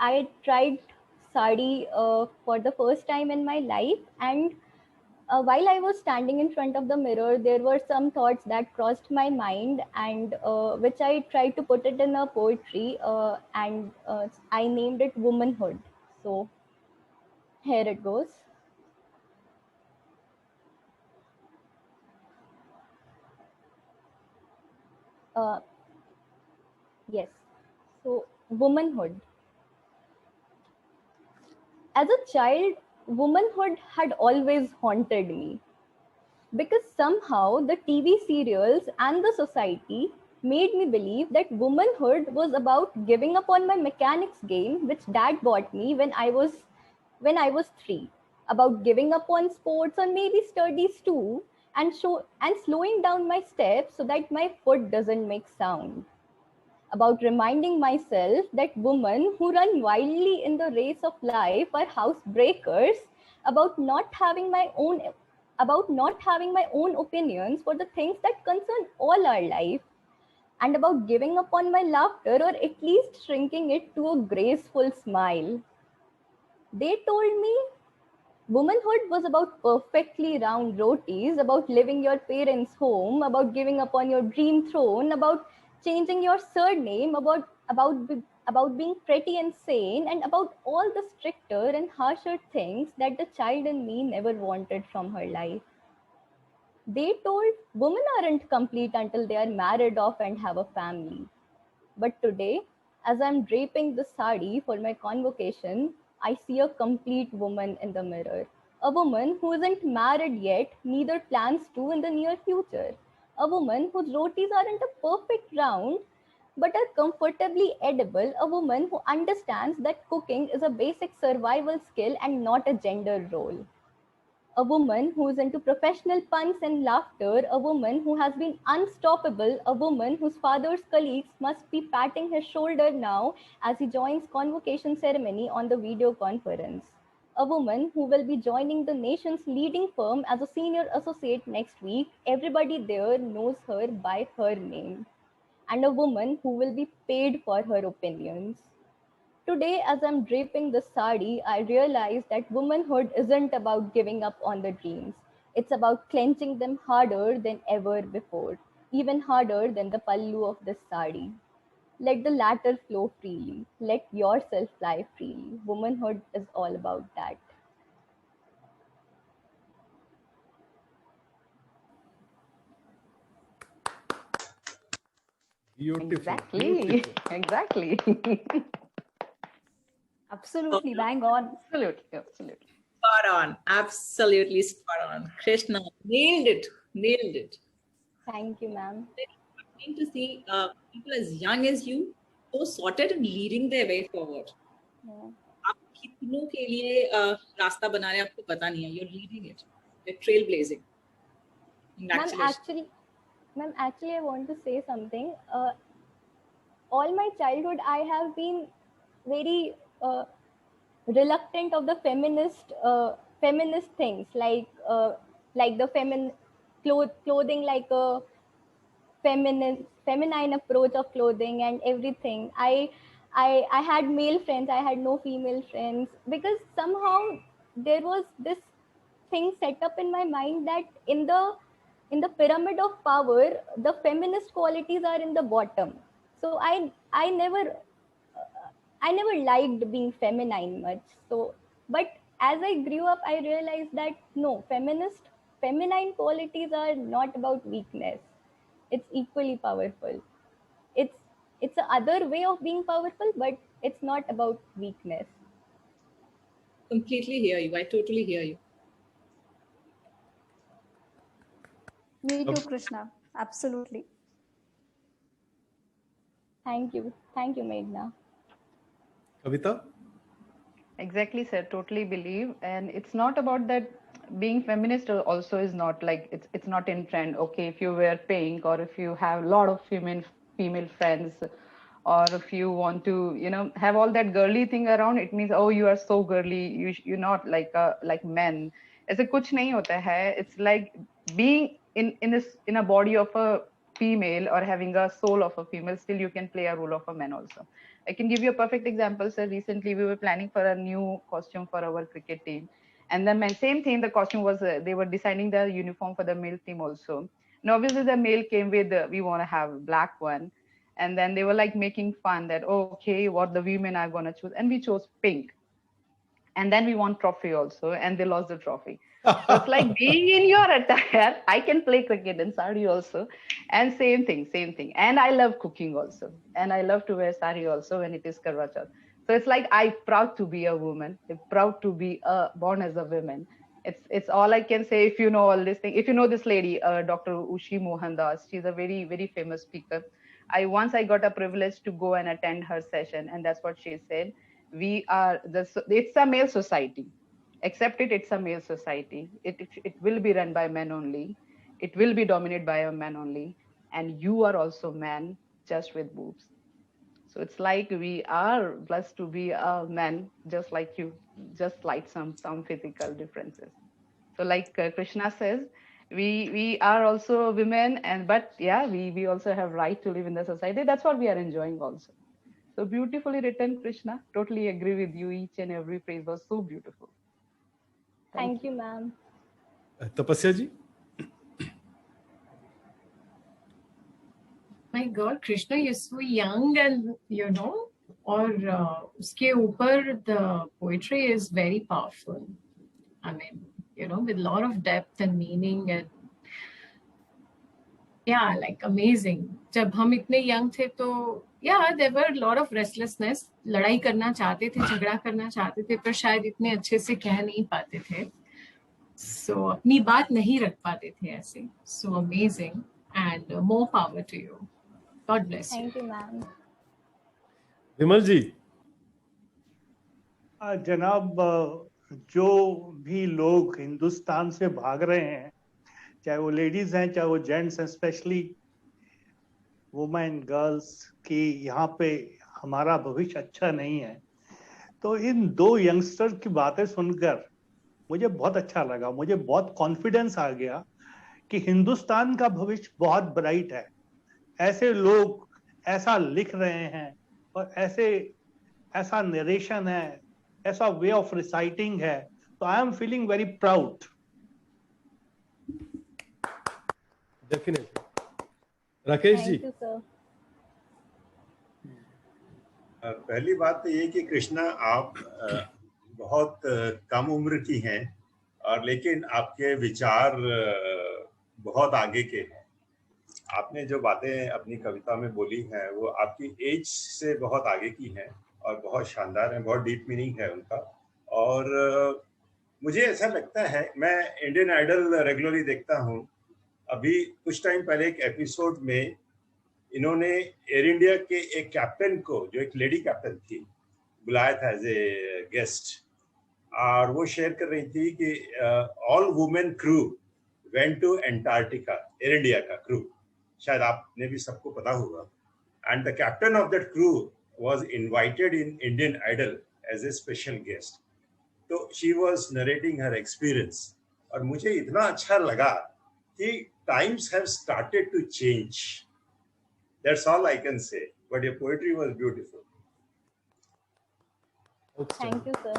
I tried sari for the first time in my life, and while I was standing in front of the mirror, there were some thoughts that crossed my mind, and which I tried to put it in a poetry, and I named it Womanhood. So here it goes. Uh, yes. So, womanhood. As a child, womanhood had always haunted me because somehow the TV serials and the society made me believe that womanhood was about giving up on my mechanics game, which dad bought me when I was 3, about giving up on sports or maybe studies too, and slowing down my steps so that my foot doesn't make sound, about reminding myself that women who run wildly in the race of life are housebreakers, about not having my own opinions for the things that concern all our life, and about giving up on my laughter or at least shrinking it to a graceful smile. They told me womanhood was about perfectly round rotis, about living your parents' home, about giving up on your dream throne, about changing your surname, about being pretty and sane, and about all the stricter and harsher things that the child in me never wanted from her life. They told women aren't complete until they are married off and have a family. But today, as I'm draping the sari for my convocation, I see a complete woman in the mirror. A woman who isn't married yet, neither plans to in the near future. A woman whose rotis aren't a perfect round, but are comfortably edible. A woman who understands that cooking is a basic survival skill and not a gender role. A woman who is into professional puns and laughter, a woman who has been unstoppable, a woman whose father's colleagues must be patting his shoulder now as he joins convocation ceremony on the video conference. A woman who will be joining the nation's leading firm as a senior associate next week. Everybody there knows her by her name. And a woman who will be paid for her opinions. Today, as I'm draping the sari, I realize that womanhood isn't about giving up on the dreams. It's about clenching them harder than ever before, even harder than the pallu of this sari. Let the latter flow freely. Let yourself fly freely. Womanhood is all about that. Beautiful. Exactly. Beautiful. Exactly. Absolutely, bang on. Absolutely. Absolutely. Spot on. Absolutely spot on. Krishna, nailed it. Nailed it. Thank you, ma'am. Very heartening to see people as young as you, so sorted and leading their way forward. Yeah. आप कितनों के लिए रास्ता बना रहे हैं आपको पता नहीं है. You're leading it. You're trailblazing. Ma'am, Congratulations. actually, I want to say something. All my childhood, I have been very reluctant of the feminist things, like the clothing, like a feminine approach of clothing and everything. I had male friends, I had no female friends, because somehow there was this thing set up in my mind that in the pyramid of power, the feminist qualities are in the bottom. So I never liked being feminine much. So, but as I grew up, I realized that no, feminine qualities are not about weakness. It's equally powerful. It's it's a other way of being powerful, but it's not about weakness. Completely hear you. I totally hear you. Me too, Krishna. Absolutely. Thank you, Meghna. Kavita? Exactly, sir. Totally believe. And it's not about that being feminist also is not like it's not in trend. Okay, if you wear pink or if you have a lot of female friends or if you want to, have all that girly thing around, it means, oh, you are so girly. You're not like men. ऐसे कुछ नहीं होता है. It's like being in a body of a female or having a soul of a female, still you can play a role of a man also. I can give you a perfect example, sir. Recently, we were planning for a new costume for our cricket team. And then same thing, the costume was, they were designing the uniform for the male team also. And obviously the male came with, we want to have black one. And then they were like making fun that, oh, okay, what the women are going to choose. And we chose pink. And then we won trophy also, and they lost the trophy. So it's like being in your attire. I can play cricket in sari also, and same thing. And I love cooking also, and I love to wear sari also when it is Karwa Chauth. So it's like I'm proud to be a woman. I'm proud to be born as a woman. It's all I can say. If you know all this thing, if you know this lady, Dr. Ushi Mohandas, she's a very, very famous speaker. I got a privilege to go and attend her session, and that's what she said. It's a male society. Accept it, it's a male society. It will be run by men only. It will be dominated by a man only. And you are also man, just with boobs. So it's like we are blessed to be a man, just like you, just like some physical differences. So like Krishna says, we are also women, but yeah, we also have right to live in the society. That's what we are enjoying also. So beautifully written, Krishna. Totally agree with you. Each and every phrase was so beautiful. Thank you, ma'am. Tapasya ji? My God, Krishna, you're so young, and or uske upar the poetry is very powerful. I mean, with a lot of depth and meaning, and yeah, like amazing. जब हम इतने young थे तो yeah, there were a lot of restlessness. लड़ाई करना चाहते थे, झगड़ा करना चाहते थे, पर शायद इतने अच्छे से कह नहीं पाते थे. So अपनी बात नहीं रख पाते थे ऐसे. So amazing, and more power to you. God bless you. Thank you, ma'am. विमल जी? जनाब, जो भी लोग हिंदुस्तान से भाग रहे हैं, चाहे वो लेडीज हैं, चाहे वो जेंट्स हैं, स्पेशली वुमेन, गर्ल्स, की यहाँ पे हमारा भविष्य अच्छा नहीं है, तो इन दो यंगस्टर की बातें सुनकर मुझे बहुत अच्छा लगा. मुझे बहुत कॉन्फिडेंस आ गया कि हिंदुस्तान का भविष्य बहुत ब्राइट है. ऐसे लोग ऐसा लिख रहे हैं और ऐसा नरेशन है, ऐसा वे ऑफ रिसाइटिंग है, तो I am feeling very proud. Definitely. Rakesh ji? Thank you, sir. पहली बात तो ये कि कृष्णा, आप बहुत कम उम्र की हैं, और लेकिन आपके विचार बहुत आगे के हैं. आपने जो बातें अपनी कविता में बोली हैं वो आपकी एज से बहुत आगे की हैं और बहुत शानदार हैं, बहुत डीप मीनिंग है उनका. और मुझे ऐसा लगता है, मैं इंडियन आइडल रेगुलरली देखता हूँ. अभी कुछ टाइम पहले एक एपिसोड में इन्होंने एयर इंडिया के एक कैप्टन को, जो एक लेडी कैप्टन थी, बुलाया था एज ए गेस्ट, और वो शेयर कर रही थी कि all women crew went to Antarctica. Air India का क्रू, शायद आपने भी सबको पता होगा. And the captain of that crew was invited in Indian Idol as a special guest. तो she was narrating her experience, और मुझे इतना अच्छा लगा कि times have started to change. That's all I can say. But your poetry was beautiful. Thank you, sir.